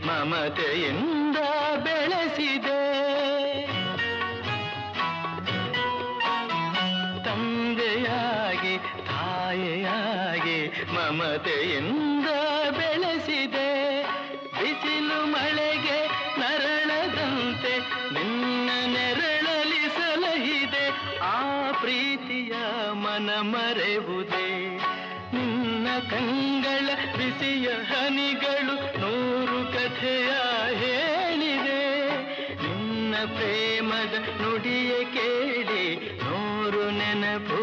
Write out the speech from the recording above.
ಮಮತೆಯಿಂದ ಬೆಳೆಸಿದೆ. ತಂದೆಯಾಗಿ ತಾಯಿಯಾಗಿ ಮಮತೆಯಿಂದ ಬೆಳೆಸಿದೆ. ಬಿಸಿಲು ಮಳೆಗೆ ನರಳದಂತೆ ನಿನ್ನ ನೆರಳಲಿ ಸಲಹಿದೆ. ಆ ಪ್ರೀತಿಯ ಮನ ಮರೆವುದೇ. ನಿನ್ನ ಕಂಗಳ ಬಿಸಿಯ ಹನಿಗಳು 100 ಕಥೆಯ ಹೇಳಿದೆ. ನಿನ್ನ ಪ್ರೇಮದ ನುಡಿಯ ಕೇಳಿ 100 ನೆನಪು